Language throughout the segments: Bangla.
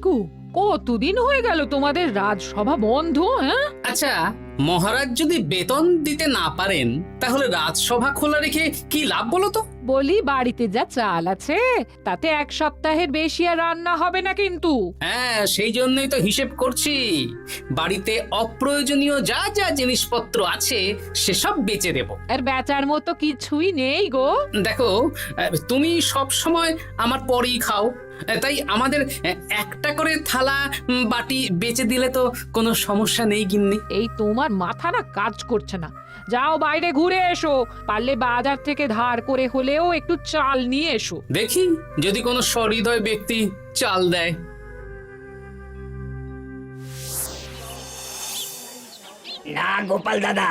গো, কতদিন হয়ে গেল তোমাদের রাজসভা বন্ধ? হ্যাঁ, আচ্ছা, মহারাজ যদি বেতন দিতে না পারেন তাহলে রাজসভা খোলা রেখে কি লাভ বলো তো? বলি বাড়িতে যা চাল আছে তাতে এক সপ্তাহের বেশি আর রান্না হবে না কিন্তু। হ্যাঁ, সেই জন্যই তো হিসেব করছি। বাড়িতে অপ্রয়োজনীয় যা যা জিনিসপত্র আছে সেসব বেচে দেব। আর বেচার মতো কিছুই নেই গো। দেখো, তুমি সব সময় আমার পরেই খাও, তাই আমাদের একটা করে থালা বাটি বেচে দিলে তো কোনো সমস্যা নেই গিন্নি। এই তোমার মাথা না কাজ করছে না। যাও বাইরে ঘুরে এসো, পারলে বাজার থেকে ধার করে হলেও একটু চাল নিয়ে এসো। দেখি যদি কোনো সহৃদয় ব্যক্তি চাল দেয়। না গোপাল দাদা,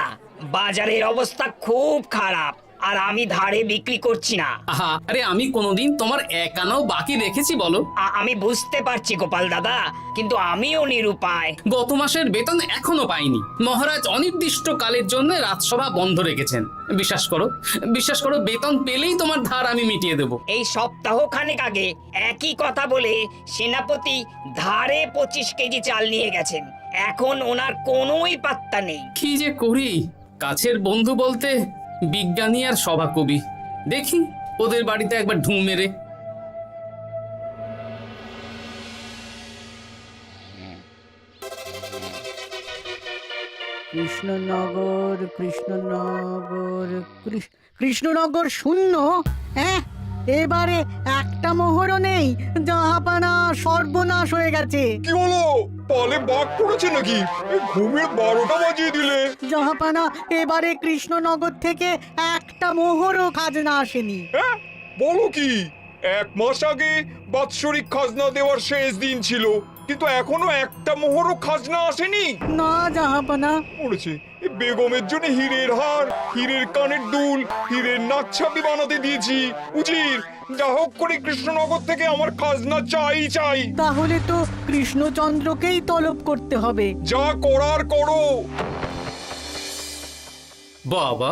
বাজারের অবস্থা খুব খারাপ, আর আমি ধারে বিক্রি করছি না। আহা, আরে আমি কোনোদিন তোমার একানাও বাকি রেখেছি বলো? আমি বুঝতে পারছি গোপাল দাদা, কিন্তু আমিও নিরুপায়। গত মাসের বেতন এখনো পাইনি। মহারাজ অনির্দিষ্ট কালের জন্য রাজসভা বন্ধ রেখেছেন। বিশ্বাস করো, বিশ্বাস করো, বেতন পেলেই তোমার ধার আমি মিটিয়ে দেব। এই সপ্তাহ খানেক আগে একই কথা বলে সেনাপতি ধারে 25 কেজি চাল নিয়ে গেছেন। এখন ওনার কোনোই পাত্তা নেই। কি যে করি, কাছের বন্ধু বলতে বিজ্ঞানী আর সভাকবি। দেখি ওদের বাড়িতে একবার ঢু মেরে। কৃষ্ণনগর কৃষ্ণনগর কৃষ্ণনগর শূন্য। হ্যাঁ, এবারে একটা মোহরও নেই। জাহাপানা সর্বনাশ হয়ে গেছে। কি হলো? পালে বাঘ পড়েছে নাকি? এই ঘুমের 12টা বাজিয়ে দিলে। জাহাপানা, এবারে কৃষ্ণনগর থেকে একটা মোহরও খাজনা আসেনি। হ্যাঁ, বলো কি? 1 মাস আগে বাৎসরিক খাজনা দেওয়ার শেষ দিন ছিল, কিন্তু এখনো একটা মোহরও খাজনা আসেনি। না জাহাপানা। পড়েছে এই বেগমের জন্য হীরের হার, হীরের কানের দুল, হীরের নাকছাবি বানাতে দিয়েছি। উজির, যা হোক করে কৃষ্ণনগর থেকে আমার খাজনা চাই চাই। তাহলে তো কৃষ্ণচন্দ্রকেই তলব করতে হবে। যা করার করো। বাবা,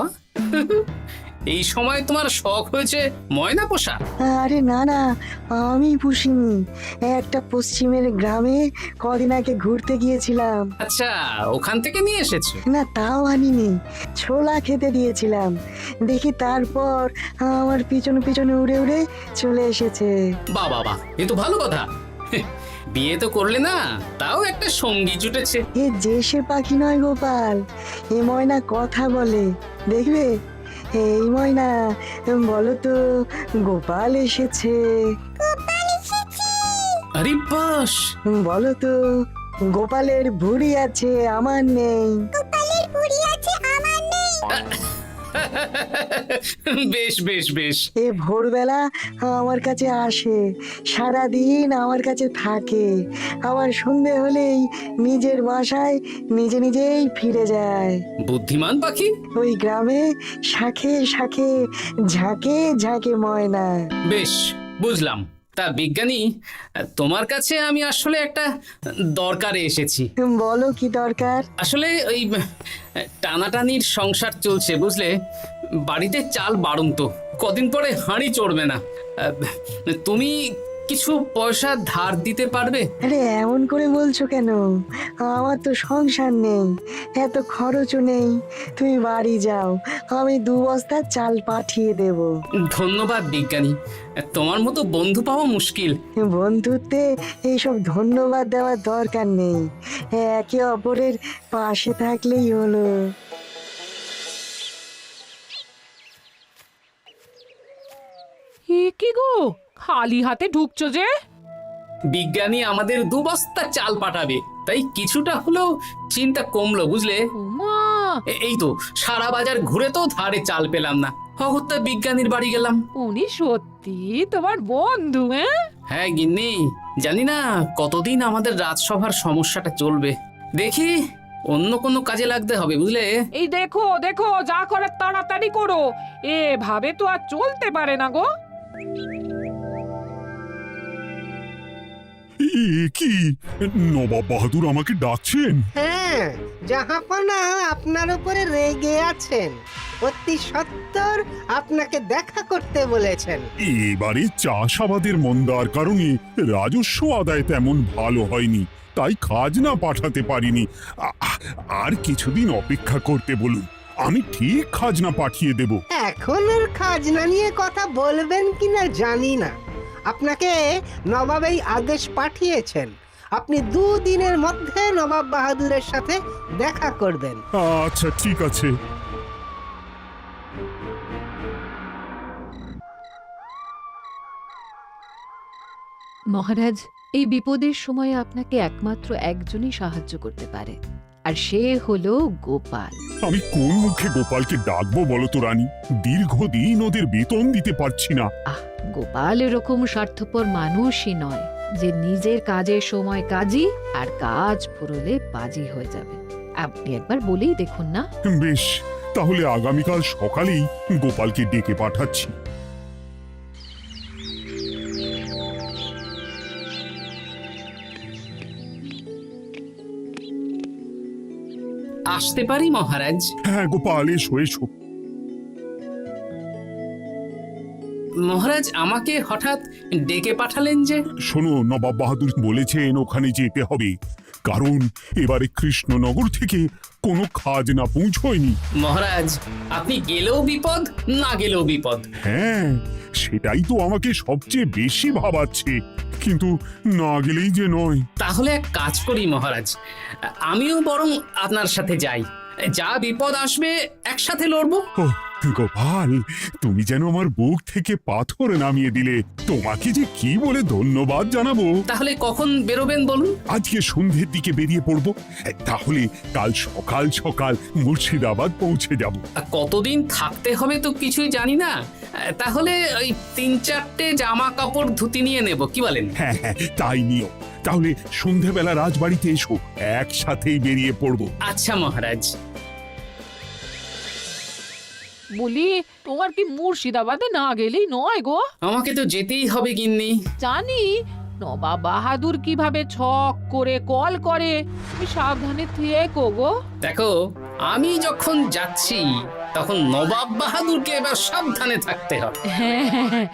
এই সময় তোমার শখ হয়েছে ময়না পোষা? আরে না না, আমি পুষিনি। একটা পশ্চিমের গ্রামে কদিন আগে ঘুরতে গিয়েছিলাম। আচ্ছা, ওখান থেকে নিয়ে এসেছো? না, তাও আনিনি, ছোলা খেতে দিয়েছিলাম। দেখি তারপর আমার পিছনে পিছনে উড়ে উড়ে চলে এসেছে। বাহ বাহ বাহ, এ তো ভালো কথা। বিয়ে তো করলে না, তাও একটা সঙ্গী জুটেছে। এ যে সে পাখি নয় গোপাল, এ ময়না কথা বলে, দেখবে। এই ময়না, বলো তো গোপাল এসেছে। আরে বাস, বলো তো গোপালের ভুঁড়ি আছে আমার নেই। বেশ বেশ বেশ। এ ভোরবেলা আমার কাছে আসে, সারাদিন আমার কাছে থাকে, আবার সন্ধে হলেই নিজের বাসায় নিজে নিজেই ফিরে যায়। বুদ্ধিমান পাখি। ওই গ্রামে শাখে শাখে ঝাঁকে ঝাঁকে ময়না। বেশ, বুঝলাম। তা বিজ্ঞানী, তোমার কাছে আমি আসলে একটা দরকারে এসেছি। বলো কি দরকার? আসলে ওই টানাটানির সংসার চলছে, বুঝলে। বাড়িতে চাল বাড়ন্ত, কদিন পরে হাঁড়ি চড়বে না। তুমি কিছু পয়সা ধার দিতে পারবে? আরে এমন করে বলছো কেন? আমার তো সংসার নেই, এত খরচও নেই। তুমি বাড়ি যাও, আমি 2 বস্তা চাল পাঠিয়ে দেব। ধন্যবাদ বিজ্ঞানী, তোমার মতো বন্ধু পাওয়া মুশকিল। বন্ধুত্বে এইসব ধন্যবাদ দেওয়ার দরকার নেই, একে অপরের পাশে থাকলেই হলো। এ কি গো, খালি হাতে ঢুকছো যে? বিজ্ঞানী আমাদের 2 বস্তা চাল পাঠাবে, তাই কিছুটা হলেও চিন্তা কমলো, বুঝলে। ওমা, এই তো সারা বাজার ঘুরে তো ধারে চাল পেলাম না, অগত্যা বিজ্ঞানীর বাড়ি গেলাম। উনি সত্যি তোমার বন্ধু? হ্যাঁ গিন্নি, জানি না কতদিন আমাদের রাজসভার সমস্যাটা চলবে। দেখি অন্য কোনো কাজে লাগতে হবে, বুঝলে। এই দেখো দেখো, যা করে তাড়াতাড়ি করো, এভাবে তো আর চলতে পারে না গো। কি নবাব বাহাদুর আমাকে ডাকছেন? হ্যাঁ, জাহাপনা আপনার উপরে রেগে আছেন। অতি সত্বর বাহাদুর আপনাকে দেখা করতে বলেছেন। এবারে চাষাবাদের মন্দার কারণে রাজস্ব আদায় তেমন ভালো হয়নি, তাই খাজনা পাঠাতে পারিনি। আর কিছুদিন অপেক্ষা করতে বলুন, আমি ঠিক খাজনা পাঠিয়ে দেব। এখন আর খাজনা নিয়ে কথা বলবেন কিনা জানি না। আপনাকে নবাব এই আদেশ পাঠিয়েছেন, আপনি 2 দিনের মধ্যে নবাব বাহাদুরের সাথে দেখা করবেন। আচ্ছা ঠিক আছে। মহারাজ, এই বিপদের সময়ে আপনাকে একমাত্র একজনই সাহায্য করতে পারে, আর সে হলো গোপাল। আমি কোন মুখে গোপালকে ডাকবো বলো তো রানী? দীর্ঘদিন ওদের বেতন দিতে পারছি না। গোপাল এরকম স্বার্থপর মানুষই নয় যে নিজের কাজের সময় কাজী আর কাজ ফুরলে বাজি হয়ে যাবে। আপনি একবার বলেই দেখুন না। বেশ, তাহলে আগামীকাল সকালেই গোপালকে ডেকে পাঠাচ্ছি। আসতে পারি মহারাজ? হ্যাঁ গোপাল, এসো এসো। মহারাজ, আমাকে হঠাৎ ডেকে পাঠালেন যে? শোনো, নবাব বাহাদুর বলেছেন ওখানে যেতে হবে, কারণ এবারে কৃষ্ণনগর থেকে কোনো খাজনা পৌঁছয়নি। মহারাজ, আপনি গেলেও বিপদ, না গেলেও বিপদ। হ্যাঁ, সেটাই তো আমাকে সবচেয়ে বেশি ভাবাচ্ছে, কিন্তু না গেলেই যে নয়। তাহলে এক কাজ করি মহারাজ, আমিও বরং আপনার সাথে যাই। যা বিপদ আসবে একসাথে লড়বো। ও গোপাল, তুমি যেন আমার বুক থেকে পাথর নামিয়ে দিলে। তোমাকে যে কি বলে ধন্যবাদ জানাবো। তাহলে কখন বেরোবেন বলুন? আজকে সন্ধ্যের দিকে বেরিয়ে পড়বো, তাহলে কাল সকাল সকাল মুর্শিদাবাদ পৌঁছে যাব। কতদিন থাকতে হবে তো কিছুই জানি না, তাহলে ওই 3-4টে জামা কাপড় ধুতি নিয়ে নেব, কি বলেন? হ্যাঁ হ্যাঁ, তাই নিও। তাহলে সন্ধ্যাবেলা রাজবাড়িতে এসো, একসাথেই বেরিয়ে পড়বো। আচ্ছা মহারাজ। বলি, তোমার কি মুর্শিদাবাদে না গেলেই নয় গো? আমাকে তো যেতেই হবে গিন্নি। জানি নবাব বাহাদুর কিভাবে ছক করে কল করে, তুমি সাবধানে থেকো গো। দেখো, আমি যখন যাচ্ছি তখন নবাব বাহাদুরকে এবার সাবধানে থাকতে হবে। হ্যাঁ,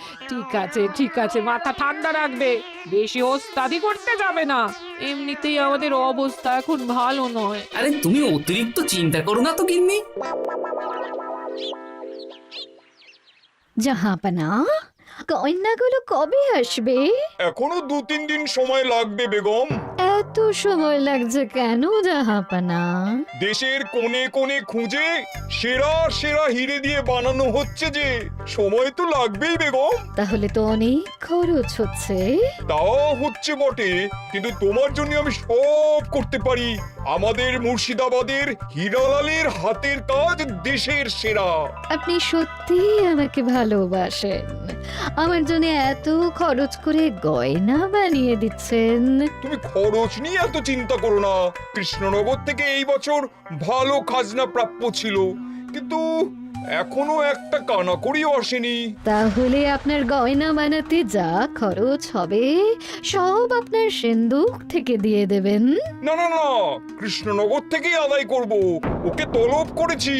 ঠিক আছে, মাথা ঠান্ডা রাখবে, বেশি ওস্তাদি করতে যাবে না। এমনিতেই আমাদের অবস্থা এখন ভালো নয়। আরে তুমি অতিরিক্ত চিন্তা করো না তো গিন্নি। জাহাপনা, কন্যাগুলো কবে আসবে? এখনো 2-3 দিন সময় লাগবে বেগম। এত সময় লাগছে কেন জাহাপনা? দেশের কোণে কোণে খুঁজে সেরা সেরা হিরে দিয়ে বানানো হচ্ছে যে, সময় তো লাগবেই বেগম। তাহলে তো অনেক খরচ হচ্ছে। তাও হচ্ছে বটে, কিন্তু তোমার জন্য আমি সব করতে পারি। আমাদের মুর্শিদাবাদের হীরালালের হাতের কাজ দেশের সেরা। আপনি সত্যি আমাকে ভালোবাসেন, আমার জন্য এত খরচ করে গয়না বানিয়ে দিচ্ছেন। তুমি খরচ নিয়ে এত চিন্তা করো না। কৃষ্ণনগর থেকে এই বছর ভালো খাজনা প্রাপ্য ছিল, কিন্তু এখনো একটা কানাকড়িও আসেনি। তাহলে আপনার গয়না বানাতে যা খরচ হবে সব আপনার সিন্দুক থেকে দিয়ে দেবেন। না না না, কৃষ্ণনগর থেকেই আদায় করব, ওকে তলব করেছি।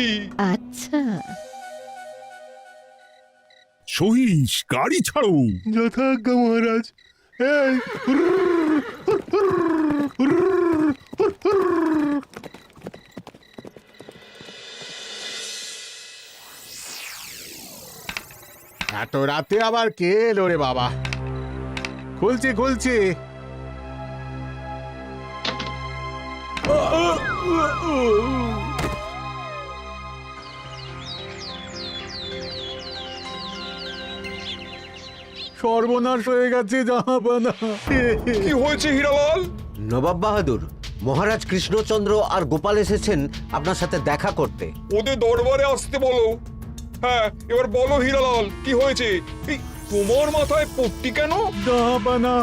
আচ্ছা, সহিস, গাড়ি ছাড়ো। যথাজ্ঞা মহারাজ। এই এত রাতে আবার কে এলো রে বাবা? খুলছি। সর্বনাশ হয়ে গেছে জাহাপানা। কি হয়েছে হীরালাল? নবাব বাহাদুর, মহারাজ কৃষ্ণচন্দ্র আর গোপাল এসেছেন আপনার সাথে দেখা করতে। ওদের দরবারে আসতে বলো। হ্যাঁ, এবার বলো হীরালাল, কি হয়েছে? এই, তোমার মাথায় পট্টি কেন? জাহাপানা,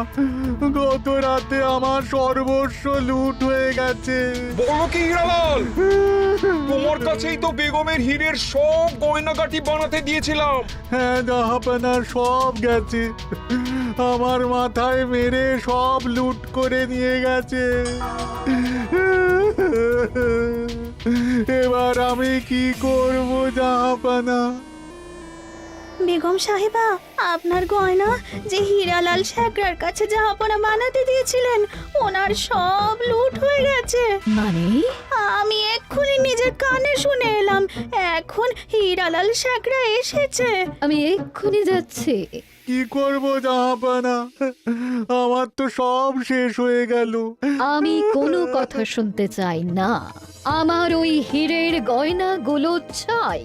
গত রাতে আমার সর্বস্ব লুট হয়ে গেছে। বলো কি হীরালাল? তোমার কাছেই তো বেগমের হীরের সব গয়নাগাটি বানাতে দিয়েছিলাম। হ্যাঁ জাহাপানা, সব গেছে। আমার মাথায় মেরে সব লুট করে নিয়ে গেছে। এবার আমি কি করব জাহাপানা? বেগম সাহেবা, আপনার গয়না যে হীরালাল শেখরার কাছে জাহাপনা বানাতে দিয়েছিলেন, ওনার সব লুট হয়ে গেছে। মানে? আমি এক্ষুনি নিজের কানে শুনে এলাম, এখন হীরালাল শেখরা এসেছে। আমি এক্ষুনি যাচ্ছি। কি করব জাহাপানা, আমার তো সব শেষ হয়ে গেল। আমি কোনো কথা শুনতে চাই না, আমার ওই হীরের গয়নাগুলো চাই।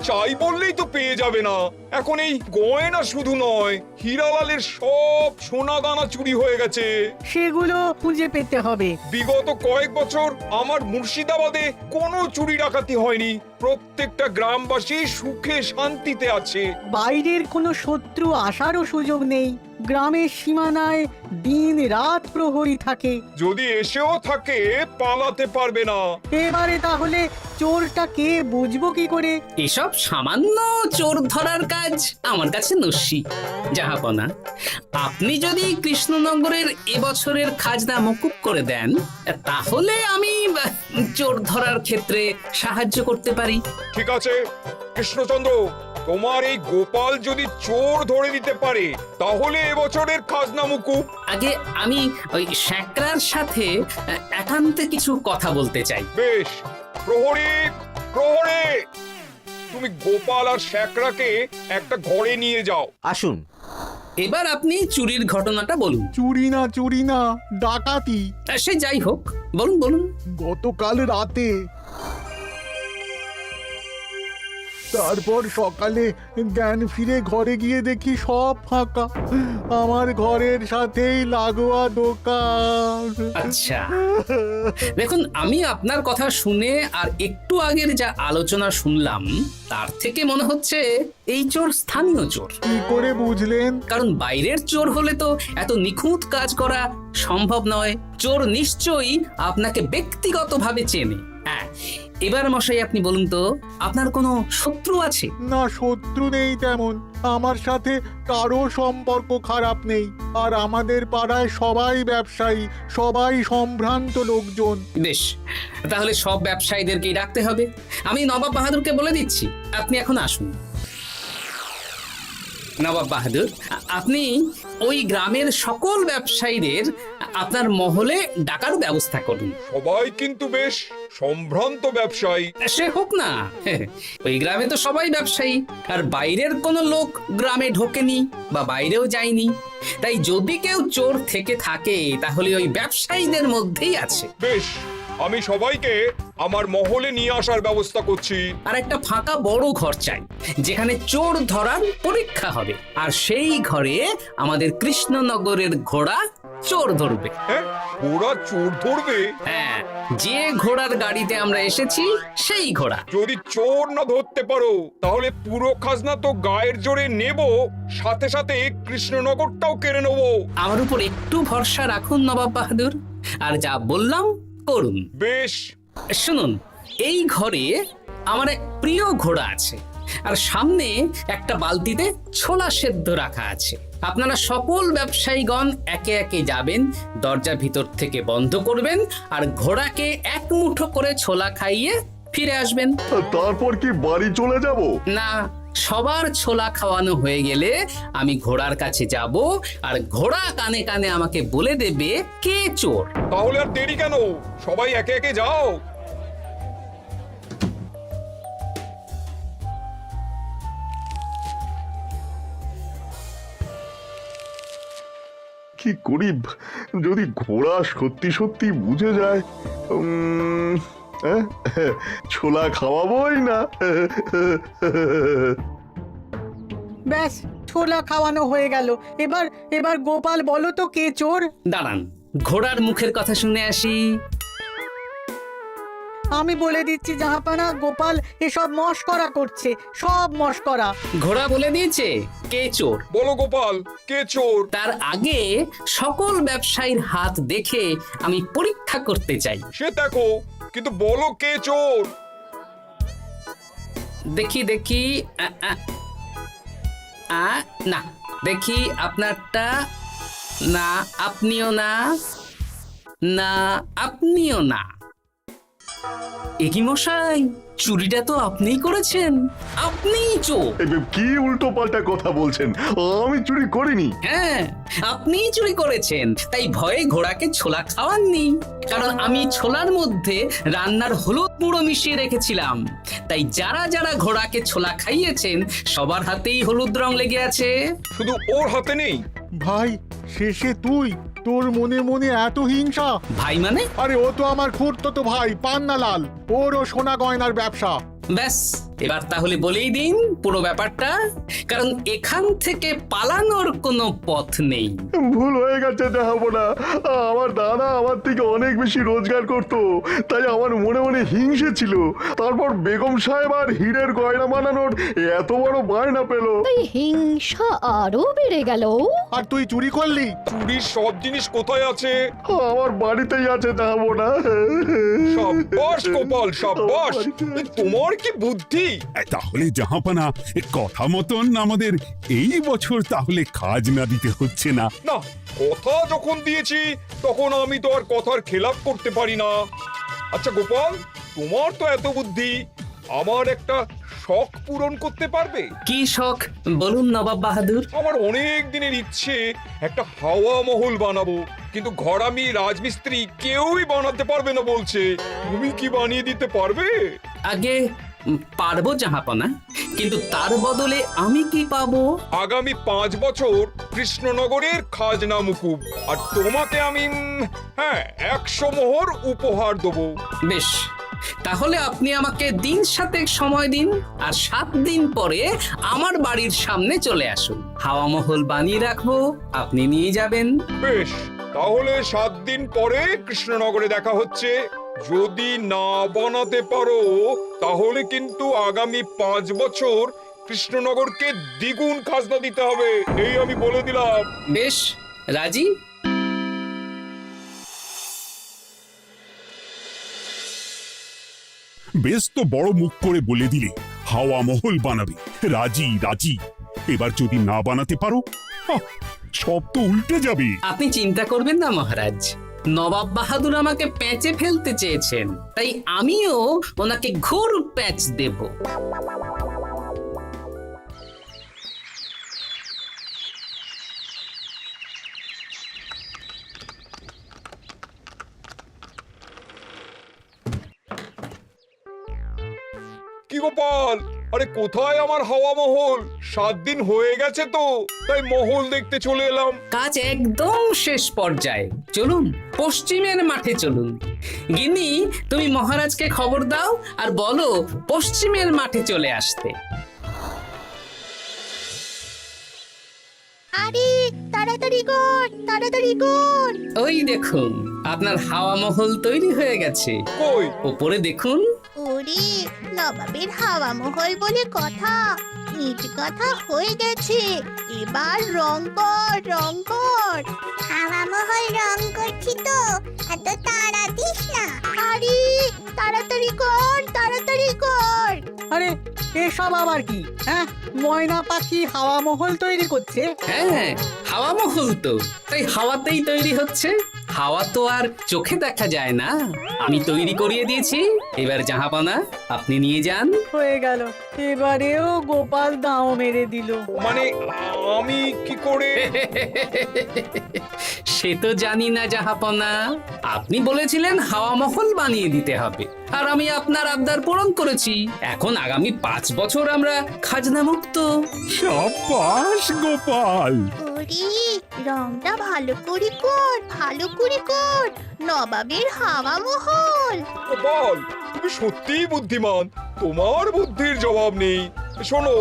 চাই বললেই তো পেয়ে যাবে না। এখন এই গয়না শুধু নয়, হীরালালের সব সোনা দানা চুরি হয়ে গেছে। সেগুলো খুঁজে পেতে হবে। বিগত কয়েক বছর আমার মুর্শিদাবাদে কোনো চুরি ডাকাতি হয়নি। প্রত্যেকটা গ্রামবাসী সুখে শান্তিতে আছে। বাইরের কোনো শত্রু আসারও সুযোগ নেই। গ্রামের সীমানায় দিন রাত প্রহরী থাকে। যদি এসেও থাকে পালাতে পারবে না। এবারে তাহলে চোরটা কে বুঝবো কি করে? এসব সামান্য চোর ধরার কাজ আমার কাছে নস্যি। জাহাপনা, আপনি যদি কৃষ্ণনগরের এবছরের খাজনা মকুব করে দেন, তাহলে আমি চোর ধরার ক্ষেত্রে সাহায্য করতে পারি। ঠিক আছে কৃষ্ণচন্দ্র, তোমার এই গোপাল যদি চোর ধরে দিতে পারে তাহলে এবছরের খাজনা মুকুব। আগে আমি ওই শেখরার সাথে একান্তে কিছু কথা বলতে চাই। বেশ, প্রহরী প্রহরী, তুমি গোপাল আর শেখরাকে একটা ঘরে নিয়ে যাও। আসুন। এবার আপনি চুরির ঘটনাটা বলুন। চুরি না, ডাকাতি। সে যাই হোক, বলুন বলুন। গতকাল রাতে, তারপর সকালে জ্ঞান ফিরে ঘরে গিয়ে দেখি সব ফাঁকা। আমার ঘরের সাথেই লাগোয়া দোকান। আচ্ছা, দেখুন, আমি আপনার কথা শুনে আর একটু আগের যা আলোচনা শুনলাম তার থেকে মনে হচ্ছে এই চোর স্থানীয় চোর। কি করে বুঝলেন? কারণ বাইরের চোর হলে তো এত নিখুঁত কাজ করা সম্ভব নয়। চোর নিশ্চয়ই আপনাকে ব্যক্তিগতভাবে চেনে। হ্যাঁ, এবার মশাই আপনি বলুন তো, আপনার কোনো শত্রু আছে? না, শত্রু নেই তেমন। আমার সাথে কারো সম্পর্ক খারাপ নেই। আর আমাদের পাড়ায় সবাই ব্যবসায়ী, সবাই সম্ভ্রান্ত লোকজন। বেশ, তাহলে সব ব্যবসায়ীদেরকেই ডাকতে হবে। আমি নবাব বাহাদুরকে বলে দিচ্ছি, আপনি এখন আসুন। নবাব বাহাদুর, আপনি ওই গ্রামের সকল ব্যবসায়ীদের আপনার মহলে ডাকার ব্যবস্থা করুন। সবাই কিন্তু বেশ সম্ভ্রান্ত ব্যবসায়ী। সে হোক না, ওই গ্রামে তো সবাই ব্যবসায়ী, আর বাইরের কোনো লোক গ্রামে ঢোকেনি বা বাইরেও যায়নি। তাই যদি কেউ চোর থেকে থাকে তাহলে ওই ব্যবসায়ীদের মধ্যেই আছে। বেশ, আমি সবাইকে আমার মহলে নিয়ে আসার ব্যবস্থা করছি। আর একটা ফাঁকা বড় ঘর চাই, যেখানে চোর ধরার পরীক্ষা হবে। আর সেই ঘরে আমাদের কৃষ্ণনগরের ঘোড়া চোর ধরবে। হ্যাঁ, ঘোড়া চোর ধরবে? হ্যাঁ, যে ঘোড়ার গাড়িতে আমরা এসেছি সেই ঘোড়া। যদি চোর না ধরতে পারো তাহলে পুরো খাজনা তো গায়ের জোরে নেব, সাথে সাথে কৃষ্ণনগরটাও কেড়ে নেব। আমার উপর একটু ভরসা রাখুন নবাব বাহাদুর, আর যা বললাম করুন। বেশ, শুনুন, এই ঘরে আমার এক প্রিয় ঘোড়া আছে, আর সামনে একটা বালতিতে ছোলা সেদ্ধ রাখা আছে। আপনারা সকল ব্যবসায়ীগণ একে একে যাবেন, দরজা ভিতর থেকে বন্ধ করবেন, আর ঘোড়াকে এক মুঠো করে ছোলা খাইয়ে ফিরে আসবেন। তারপর কি বাড়ি চলে যাব? না, সবার ছোলা খাওয়ানো হয়ে গেলে আমি ঘোড়ার কাছে যাব, আর ঘোড়া কানে কানে আমাকে বলে দেবে কে চোর। তাহলে আর দেরি কেন, সবাই একে একে যাও। কি করি যদি ঘোড়া সত্যি সত্যি বুঝে যায়? ছোলা খাওয়াবোই না। ব্যাস, ছোলা খাওয়ানো হয়ে গেল। এবার এবার গোপাল বলো তো কে চোর? দাঁড়ান, ঘোড়ার মুখের কথা শুনে আসি। আমি বলে দিচ্ছি জাহাপানা, গোপাল এসব মশকরা করছে, সব মশকরা। ঘোড়া বলে দিয়েছে কে চোর। বলো গোপাল, কে চোর? তার আগে সকল ব্যবসায়ীর হাত দেখে আমি পরীক্ষা করতে চাই। সে দেখো, কিন্তু বলো কে চোর? দেখি দেখি, না, দেখি আপনারটা। না, আপনিও না। না, আপনিও না। একি মশাই, চুরিটা তো আপনিই করেছেন, আপনিই চোর। কি উল্টো পাল্টা কথা বলছেন? আমি চুরি করিনি। হ্যাঁ, আপনিই চুরি করেছেন, তাই ভয়ে ঘোড়াকে ছোলা খাওয়াননি। কারণ আমি ছোলার মধ্যে রান্নার হলুদ গুঁড়ো মিশিয়ে রেখেছিলাম, তাই যারা যারা ঘোড়াকে ছোলা খাইয়েছেন সবার হাতেই হলুদ রং লেগে আছে। শুধু ওর হাতে নেই। ভাই, শেষে তুই? তোর মনে মনে এত হিংসা? ভাই মানে? আরে ও তো আমার খুড়তো ভাই পান্নালাল, ওরও সোনা গয়নার ব্যবসা। ব্যাস, এবার তাহলে বলেই দিন পুরো ব্যাপারটা, কারণ এখান থেকে পালানোর কোনো পথ নেই। ভুল হয়ে গেছে জাহাপনা, আমার দাদা আমার থেকে অনেক বেশি রোজগার করত, তাই আমার মনে মনে হিংসে ছিল। তারপর বেগম সাহেব আর হীরের গয়না বানানোর এত বড় বায়না পেল, তাই হিংসা আরো বেড়ে গেল। আর তুই চুরি করলি? চুরির সব জিনিস কোথায় আছে? আমার বাড়িতেই আছে জাহাপনা। সাব্বাস গোপাল, সাব্বাস। তোমার কি বুদ্ধি! তাহলে জাহাপানা, কথা মতন আমাদের এই বছর তাহলে খাজনা দিতে হচ্ছে না। না, কথা যখন দিয়েছি তখন আমি তো আর কথার খেলাপ করতে পারি না। আচ্ছা গোপাল, তোমার তো এত বুদ্ধি, আমার একটা শখ পূরণ করতে পারবে? কি শখ বলুন নবাব বাহাদুর। আমার অনেক দিনের ইচ্ছে একটা হাওয়া মহল বানাবো, কিন্তু ঘরামি রাজমিস্ত্রি কেউই বানাতে পারবে না বলছে। তুমি কি বানিয়ে দিতে পারবে? আগে পারবো জাহাপনা, কিন্তু তার বদলে আমি কি পাবো? আগামী 5 বছর কৃষ্ণনগরের খাজনা মুকুব, আর তোমাকে আমি 100 মোহর উপহার দেবো। বেশ, তাহলে আপনি আমাকে দিন 7 সময় দিন, আর 7 দিন পরে আমার বাড়ির সামনে চলে আসুন। হাওয়া মহল বানিয়ে রাখবো, আপনি নিয়ে যাবেন। বেশ, তাহলে 7 দিন পরে কৃষ্ণনগরে দেখা হচ্ছে। যদি না বানাতে পারো তাহলে কিন্তু আগামী 5 বছর কৃষ্ণনগরকে দ্বিগুণ খাজনা দিতে হবে, এই আমি বলে দিলাম। বেশ, রাজি। বেশ তো বড় মুখ করে বলে দিলে হাওয়া মহল বানাবে। রাজি রাজি। এবার যদি না বানাতে পারো, সব তো উল্টে যাবে। আপনি চিন্তা করবেন না মহারাজ, নবাব বাহাদুর আমাকে প্যাঁচে ফেলতে চেয়েছেন, তাই আমিও ওনাকে ঘোর প্যাঁচ দেব। কি গোপাল, আরে কোথায় আমার হাওয়া মহল? 7 দিন হয়ে গেছে তো, তাই মহল দেখতে চলে এলাম। কাজ একদম শেষ পর্যায়ে, চলুন পশ্চিমের মাঠে চলুন। গিন্নি, তুমি মহারাজকে খবর দাও আর বলো পশ্চিমের মাঠে চলে আসতে। আরে তাড়াতাড়ি কর, তাড়াতাড়ি কর। ওই দেখুন, আপনার হাওয়া মহল তৈরি হয়ে গেছে। কই? উপরে দেখুন। ওরে, নবাবের হাওয়া মহল বলে কথা, ইট কথা হয়ে গেছে। এবার রং কর, রং কর। হাওয়া মহল রং করছি তো, এত তাড়া দিস না। আরে তাড়াতাড়ি কর, তাড়াতাড়ি কর। আরে এসব আবার কি? ময়না পাখি হাওয়া মহল তৈরি করছে? হ্যাঁ, হাওয়া মহল তো, তাই হাওয়াতেই তৈরি হচ্ছে। হাওয়া তো আর চোখে দেখা যায় না, আমি তৈরি করিয়ে দিয়েছি। এবার জাহাপানা আপনি নিয়ে যান। হয়ে গেল, এবারেও গোপাল দাও মেরে দিল। মানে আমি কি করে? সে তো জানি না জাহাপনা, আপনি বলেছিলেন হাওয়া মহল বানিয়ে দিতে হবে, আর আমি আপনার আবদার পূরণ করেছি। এখন আগামী 5 বছর আমরা খাজনা মুক্ত। সাব্বাস গোপাল। ওরে, রংটা ভালো করে কর, ভালো করে কর। নবাবের হাওয়া মহল। গোপাল, তুমি সত্যিই বুদ্ধিমান, তোমার বুদ্ধির জবাব নেই। শোনো,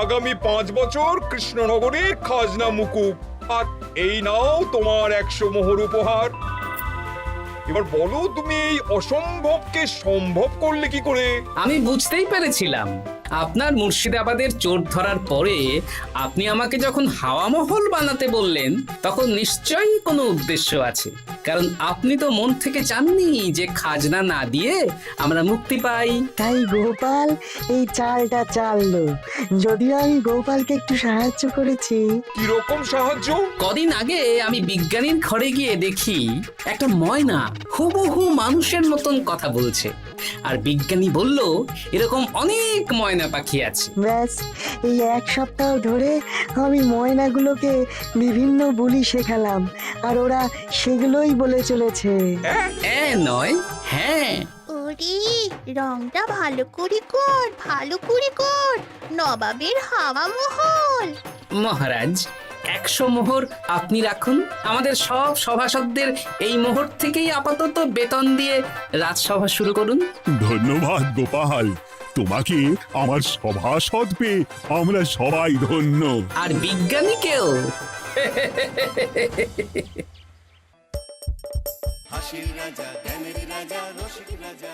আগামী 5 বছর কৃষ্ণনগরের খাজনা মুকুব, আর এই নাও তোমার 100 মোহর উপহার। এবার বলো, তুমি এই অসম্ভবকে সম্ভব করলে কি করে? আমি বুঝতেই পেরেছিলাম, আপনার মুর্শিদাবাদের চোর ধরার পরে আপনি আমাকে যখন হাওয়া মহল বানাতে বললেন, তখন নিশ্চয়ই কোনো উদ্দেশ্য আছে। কারণ আপনি তো মন থেকে চাননি যে খাজনা না দিয়ে আমরা মুক্তি পাই। তাই গোপাল এই চালটা চাললো। যদিও আমি গোপালকে একটু সাহায্য করেছি। কিরকম সাহায্য? কদিন আগে আমি বিজ্ঞানীর ঘরে গিয়ে দেখি একটা ময়না হুবহু মানুষের মতন কথা বলছে। আর বিজ্ঞানী বলল এরকম অনেক ময়না পাখি আছে। ব্যাস, এই এক সপ্তাহ ধরে আমি ময়নাগুলোকে বিভিন্ন বুলি শেখালাম, আর ওরা সেগুলোই বলে চলেছে। নয়, হ্যাঁ। ওরে, রংটা ভালো করে কর, ভালো করে কর, নবাবের হাওয়া মহল। মহারাজ, 100 মোহর আপনি রাখুন। আমাদের সব সভাসদদের এই মোহর থেকেই আপাতত বেতন দিয়ে রাজসভা শুরু করুন। ধন্যবাদ গোপাল, তোমাকে আমার সভাসদ পেয়ে আমরা সবাই ধন্য। আর বিজ্ঞানীকেও। হাসির রাজা, জ্ঞানের রাজা, রসিক রাজা।